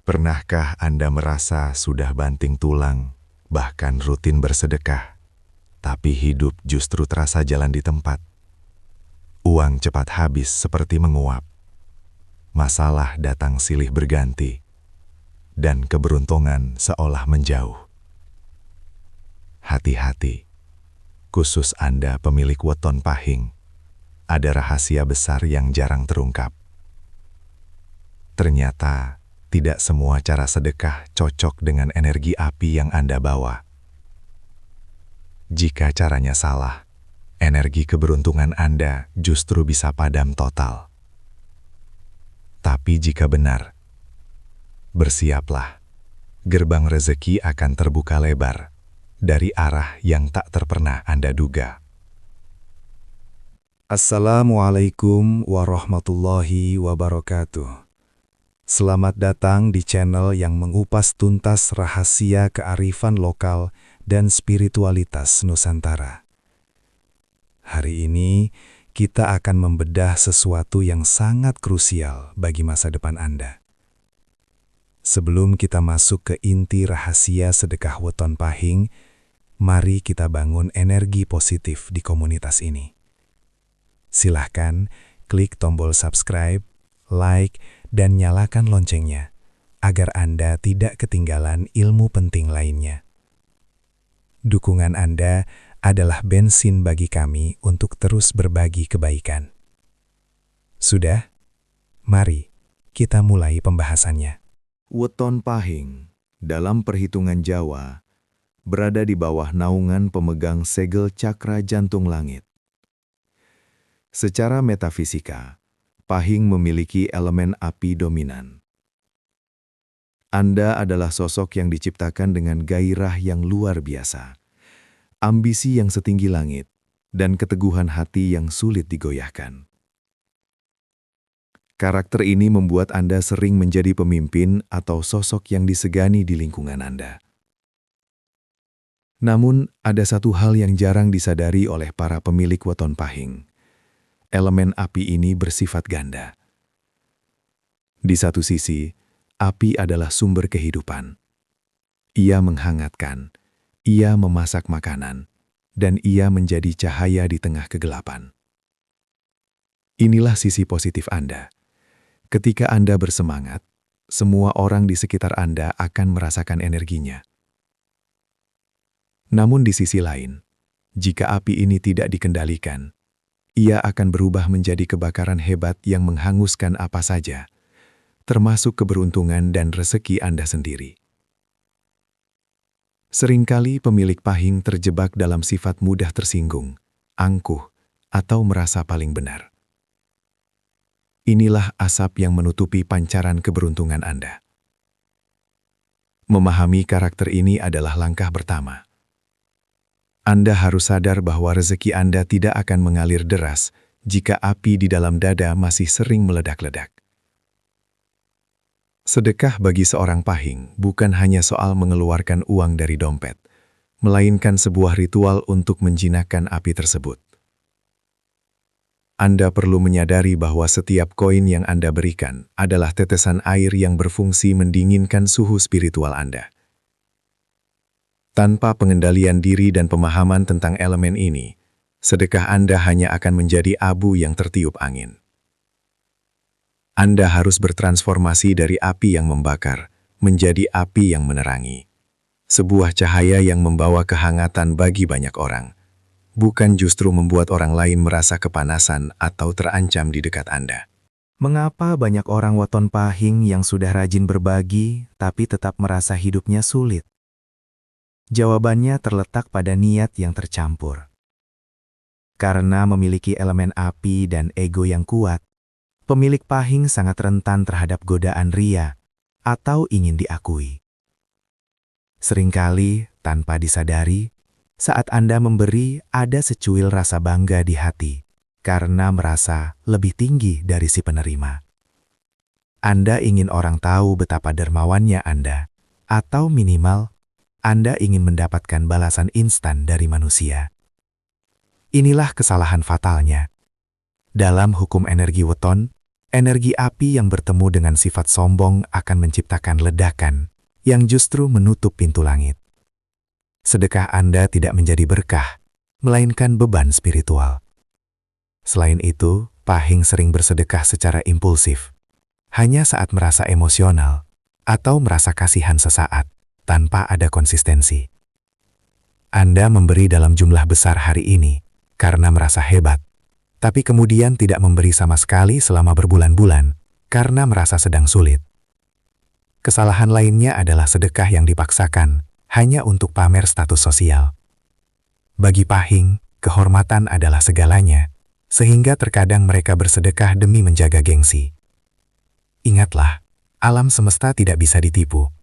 Pernahkah Anda merasa sudah banting tulang, bahkan rutin bersedekah, tapi hidup justru terasa jalan di tempat? Uang cepat habis seperti menguap. Masalah datang silih berganti, dan keberuntungan seolah menjauh. Hati-hati, khusus Anda pemilik weton pahing, ada rahasia besar yang jarang terungkap. Ternyata, tidak semua cara sedekah cocok dengan energi api yang Anda bawa. Jika caranya salah, energi keberuntungan Anda justru bisa padam total. Tapi jika benar, bersiaplah, gerbang rezeki akan terbuka lebar dari arah yang tak pernah Anda duga. Assalamualaikum warahmatullahi wabarakatuh. Selamat datang di channel yang mengupas tuntas rahasia kearifan lokal dan spiritualitas Nusantara. Hari ini, kita akan membedah sesuatu yang sangat krusial bagi masa depan Anda. Sebelum kita masuk ke inti rahasia sedekah weton pahing, mari kita bangun energi positif di komunitas ini. Silahkan klik tombol subscribe, like, dan nyalakan loncengnya, agar Anda tidak ketinggalan ilmu penting lainnya. Dukungan Anda adalah bensin bagi kami untuk terus berbagi kebaikan. Sudah? Mari kita mulai pembahasannya. Weton pahing, dalam perhitungan Jawa, berada di bawah naungan pemegang segel cakra jantung langit. Secara metafisika, pahing memiliki elemen api dominan. Anda adalah sosok yang diciptakan dengan gairah yang luar biasa, ambisi yang setinggi langit, dan keteguhan hati yang sulit digoyahkan. Karakter ini membuat Anda sering menjadi pemimpin atau sosok yang disegani di lingkungan Anda. Namun, ada satu hal yang jarang disadari oleh para pemilik weton pahing. Elemen api ini bersifat ganda. Di satu sisi, api adalah sumber kehidupan. Ia menghangatkan, ia memasak makanan, dan ia menjadi cahaya di tengah kegelapan. Inilah sisi positif Anda. Ketika Anda bersemangat, semua orang di sekitar Anda akan merasakan energinya. Namun di sisi lain, jika api ini tidak dikendalikan, ia akan berubah menjadi kebakaran hebat yang menghanguskan apa saja, termasuk keberuntungan dan rezeki Anda sendiri. Seringkali pemilik pahing terjebak dalam sifat mudah tersinggung, angkuh, atau merasa paling benar. Inilah asap yang menutupi pancaran keberuntungan Anda. Memahami karakter ini adalah langkah pertama. Anda harus sadar bahwa rezeki Anda tidak akan mengalir deras jika api di dalam dada masih sering meledak-ledak. Sedekah bagi seorang pahing bukan hanya soal mengeluarkan uang dari dompet, melainkan sebuah ritual untuk menjinakkan api tersebut. Anda perlu menyadari bahwa setiap koin yang Anda berikan adalah tetesan air yang berfungsi mendinginkan suhu spiritual Anda. Tanpa pengendalian diri dan pemahaman tentang elemen ini, sedekah Anda hanya akan menjadi abu yang tertiup angin. Anda harus bertransformasi dari api yang membakar menjadi api yang menerangi. Sebuah cahaya yang membawa kehangatan bagi banyak orang, bukan justru membuat orang lain merasa kepanasan atau terancam di dekat Anda. Mengapa banyak orang weton pahing yang sudah rajin berbagi tapi tetap merasa hidupnya sulit? Jawabannya terletak pada niat yang tercampur. Karena memiliki elemen api dan ego yang kuat, pemilik pahing sangat rentan terhadap godaan ria atau ingin diakui. Seringkali, tanpa disadari, saat Anda memberi ada secuil rasa bangga di hati karena merasa lebih tinggi dari si penerima. Anda ingin orang tahu betapa dermawannya Anda, atau minimal Anda ingin mendapatkan balasan instan dari manusia. Inilah kesalahan fatalnya. Dalam hukum energi weton, Energi api yang bertemu dengan sifat sombong akan menciptakan ledakan yang justru menutup pintu langit. Sedekah Anda tidak menjadi berkah, melainkan beban spiritual. Selain itu, Pahing sering bersedekah secara impulsif, hanya saat merasa emosional atau merasa kasihan sesaat, tanpa ada konsistensi. Anda memberi dalam jumlah besar hari ini karena merasa hebat, tapi kemudian tidak memberi sama sekali selama berbulan-bulan karena merasa sedang sulit. Kesalahan lainnya adalah sedekah yang dipaksakan hanya untuk pamer status sosial. Bagi Pahing, kehormatan adalah segalanya, sehingga terkadang mereka bersedekah demi menjaga gengsi. Ingatlah, alam semesta tidak bisa ditipu.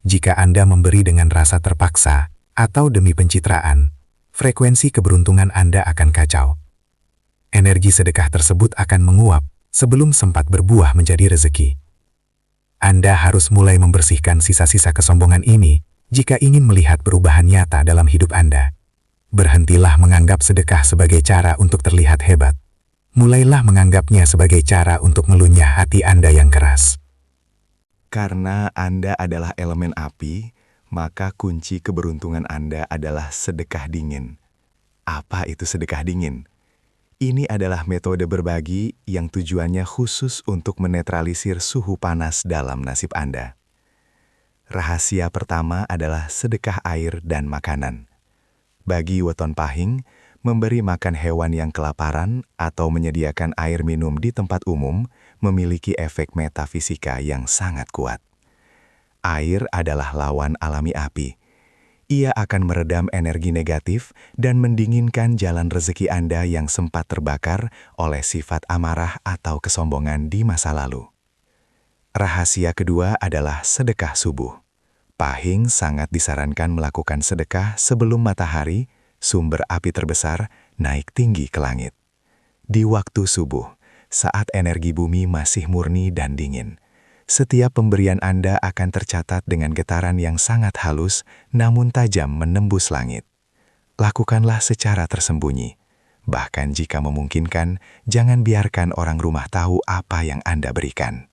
Jika Anda memberi dengan rasa terpaksa atau demi pencitraan, frekuensi keberuntungan Anda akan kacau. Energi sedekah tersebut akan menguap sebelum sempat berbuah menjadi rezeki. Anda harus mulai membersihkan sisa-sisa kesombongan ini jika ingin melihat perubahan nyata dalam hidup Anda. Berhentilah menganggap sedekah sebagai cara untuk terlihat hebat. Mulailah menganggapnya sebagai cara untuk melunyah hati Anda yang keras. Karena Anda adalah elemen api, maka kunci keberuntungan Anda adalah sedekah dingin. Apa itu sedekah dingin? Ini adalah metode berbagi yang tujuannya khusus untuk menetralisir suhu panas dalam nasib Anda. Rahasia pertama adalah sedekah air dan makanan. Bagi weton Pahing, memberi makan hewan yang kelaparan atau menyediakan air minum di tempat umum memiliki efek metafisika yang sangat kuat. Air adalah lawan alami api. Ia akan meredam energi negatif dan mendinginkan jalan rezeki Anda yang sempat terbakar oleh sifat amarah atau kesombongan di masa lalu. Rahasia kedua adalah sedekah subuh. Pahing sangat disarankan melakukan sedekah sebelum matahari, sumber api terbesar, naik tinggi ke langit. Di waktu subuh, saat energi bumi masih murni dan dingin, setiap pemberian Anda akan tercatat dengan getaran yang sangat halus namun tajam menembus langit. Lakukanlah secara tersembunyi. Bahkan jika memungkinkan, jangan biarkan orang rumah tahu apa yang Anda berikan.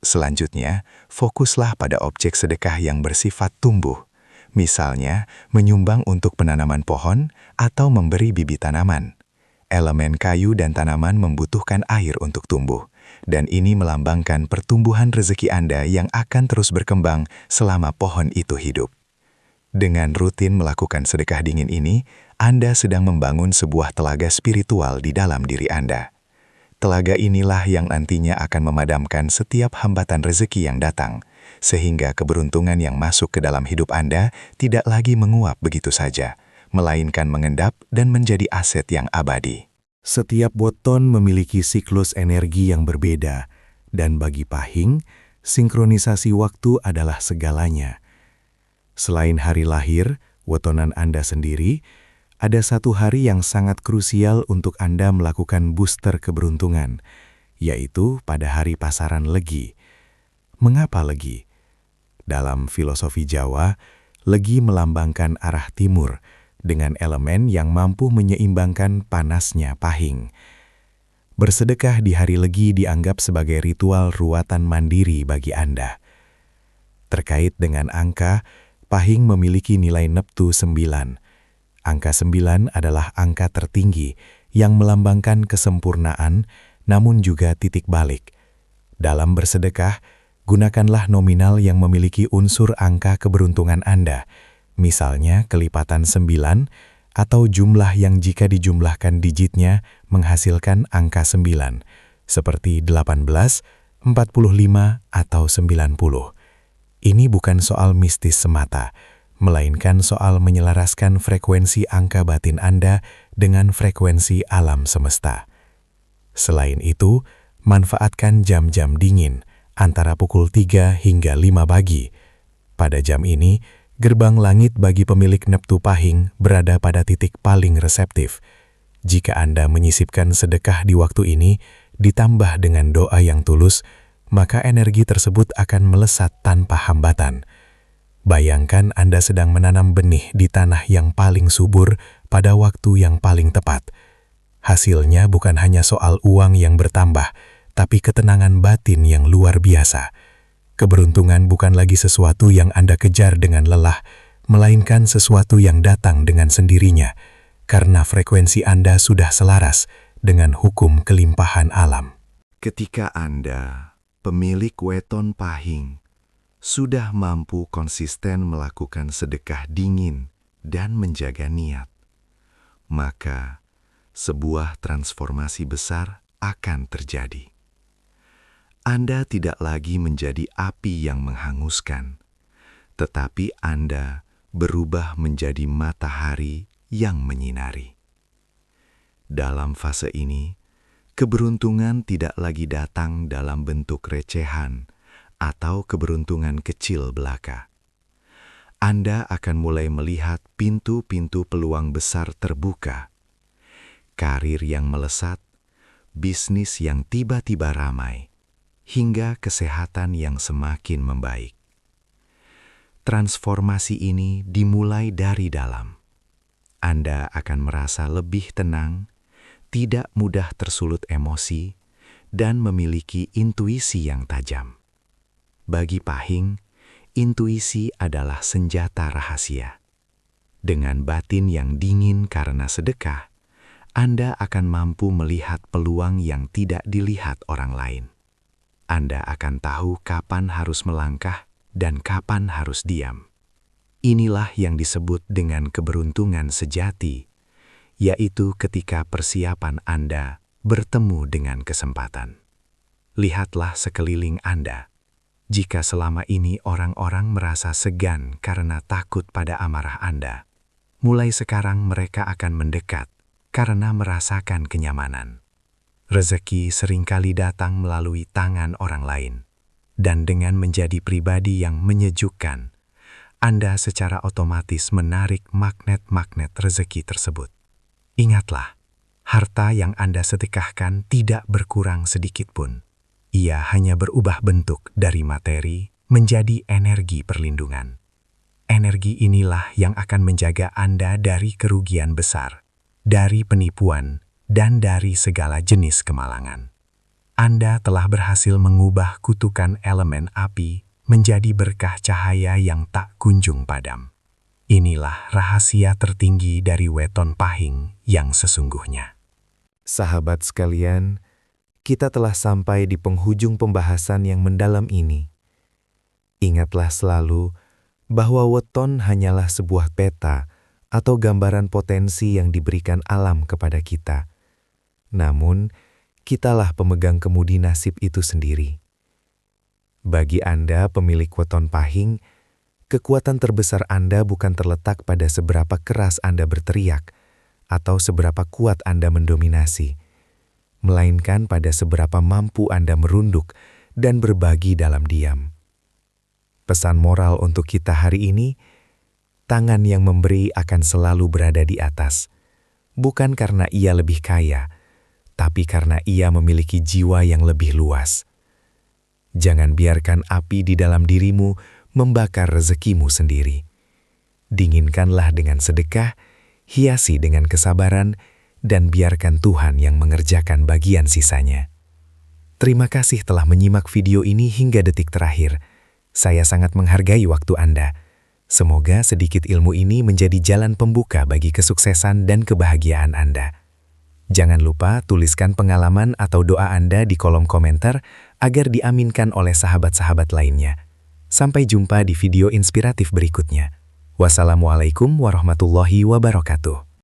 Selanjutnya, fokuslah pada objek sedekah yang bersifat tumbuh. Misalnya, menyumbang untuk penanaman pohon atau memberi bibit tanaman. Elemen kayu dan tanaman membutuhkan air untuk tumbuh, dan ini melambangkan pertumbuhan rezeki Anda yang akan terus berkembang selama pohon itu hidup. Dengan rutin melakukan sedekah dingin ini, Anda sedang membangun sebuah telaga spiritual di dalam diri Anda. Telaga inilah yang nantinya akan memadamkan setiap hambatan rezeki yang datang, sehingga keberuntungan yang masuk ke dalam hidup Anda tidak lagi menguap begitu saja, melainkan mengendap dan menjadi aset yang abadi. Setiap weton memiliki siklus energi yang berbeda, dan bagi Pahing, sinkronisasi waktu adalah segalanya. Selain hari lahir, wetonan Anda sendiri, ada satu hari yang sangat krusial untuk Anda melakukan booster keberuntungan, yaitu pada hari pasaran Legi. Mengapa Legi? Dalam filosofi Jawa, Legi melambangkan arah timur, dengan elemen yang mampu menyeimbangkan panasnya Pahing. Bersedekah di hari Legi dianggap sebagai ritual ruatan mandiri bagi Anda. Terkait dengan angka, Pahing memiliki nilai neptu 9. Angka 9 adalah angka tertinggi yang melambangkan kesempurnaan, namun juga titik balik. Dalam bersedekah, gunakanlah nominal yang memiliki unsur angka keberuntungan Anda, misalnya kelipatan 9 atau jumlah yang jika dijumlahkan digitnya menghasilkan angka 9, seperti 18, 45, atau 90. Ini bukan soal mistis semata, melainkan soal menyelaraskan frekuensi angka batin Anda dengan frekuensi alam semesta. Selain itu, manfaatkan jam-jam dingin antara pukul 3 hingga 5 pagi. Pada jam ini, gerbang langit bagi pemilik neptu Pahing berada pada titik paling reseptif. Jika Anda menyisipkan sedekah di waktu ini, ditambah dengan doa yang tulus, maka energi tersebut akan melesat tanpa hambatan. Bayangkan Anda sedang menanam benih di tanah yang paling subur pada waktu yang paling tepat. Hasilnya bukan hanya soal uang yang bertambah, tapi ketenangan batin yang luar biasa. Keberuntungan bukan lagi sesuatu yang Anda kejar dengan lelah, melainkan sesuatu yang datang dengan sendirinya, karena frekuensi Anda sudah selaras dengan hukum kelimpahan alam. Ketika Anda, pemilik weton pahing, sudah mampu konsisten melakukan sedekah dingin dan menjaga niat, maka sebuah transformasi besar akan terjadi. Anda tidak lagi menjadi api yang menghanguskan, tetapi Anda berubah menjadi matahari yang menyinari. Dalam fase ini, keberuntungan tidak lagi datang dalam bentuk recehan atau keberuntungan kecil belaka. Anda akan mulai melihat pintu-pintu peluang besar terbuka, karir yang melesat, bisnis yang tiba-tiba ramai, hingga kesehatan yang semakin membaik. Transformasi ini dimulai dari dalam. Anda akan merasa lebih tenang, tidak mudah tersulut emosi, dan memiliki intuisi yang tajam. Bagi Pahing, intuisi adalah senjata rahasia. Dengan batin yang dingin karena sedekah, Anda akan mampu melihat peluang yang tidak dilihat orang lain. Anda akan tahu kapan harus melangkah dan kapan harus diam. Inilah yang disebut dengan keberuntungan sejati, yaitu ketika persiapan Anda bertemu dengan kesempatan. Lihatlah sekeliling Anda. Jika selama ini orang-orang merasa segan karena takut pada amarah Anda, mulai sekarang mereka akan mendekat karena merasakan kenyamanan. Rezeki seringkali datang melalui tangan orang lain, dan dengan menjadi pribadi yang menyejukkan, Anda secara otomatis menarik magnet-magnet rezeki tersebut. Ingatlah, harta yang Anda sedekahkan tidak berkurang sedikit pun. Ia hanya berubah bentuk dari materi menjadi energi perlindungan. Energi inilah yang akan menjaga Anda dari kerugian besar, dari penipuan, dan dari segala jenis kemalangan. Anda telah berhasil mengubah kutukan elemen api menjadi berkah cahaya yang tak kunjung padam. Inilah rahasia tertinggi dari weton pahing yang sesungguhnya. Sahabat sekalian, kita telah sampai di penghujung pembahasan yang mendalam ini. Ingatlah selalu bahwa weton hanyalah sebuah peta atau gambaran potensi yang diberikan alam kepada kita. Namun, kitalah pemegang kemudi nasib itu sendiri. Bagi Anda, pemilik weton pahing, kekuatan terbesar Anda bukan terletak pada seberapa keras Anda berteriak atau seberapa kuat Anda mendominasi, melainkan pada seberapa mampu Anda merunduk dan berbagi dalam diam. Pesan moral untuk kita hari ini, tangan yang memberi akan selalu berada di atas, bukan karena ia lebih kaya, tapi karena ia memiliki jiwa yang lebih luas. Jangan biarkan api di dalam dirimu membakar rezekimu sendiri. Dinginkanlah dengan sedekah, hiasi dengan kesabaran, dan biarkan Tuhan yang mengerjakan bagian sisanya. Terima kasih telah menyimak video ini hingga detik terakhir. Saya sangat menghargai waktu Anda. Semoga sedikit ilmu ini menjadi jalan pembuka bagi kesuksesan dan kebahagiaan Anda. Jangan lupa tuliskan pengalaman atau doa Anda di kolom komentar agar diaminkan oleh sahabat-sahabat lainnya. Sampai jumpa di video inspiratif berikutnya. Wassalamualaikum warahmatullahi wabarakatuh.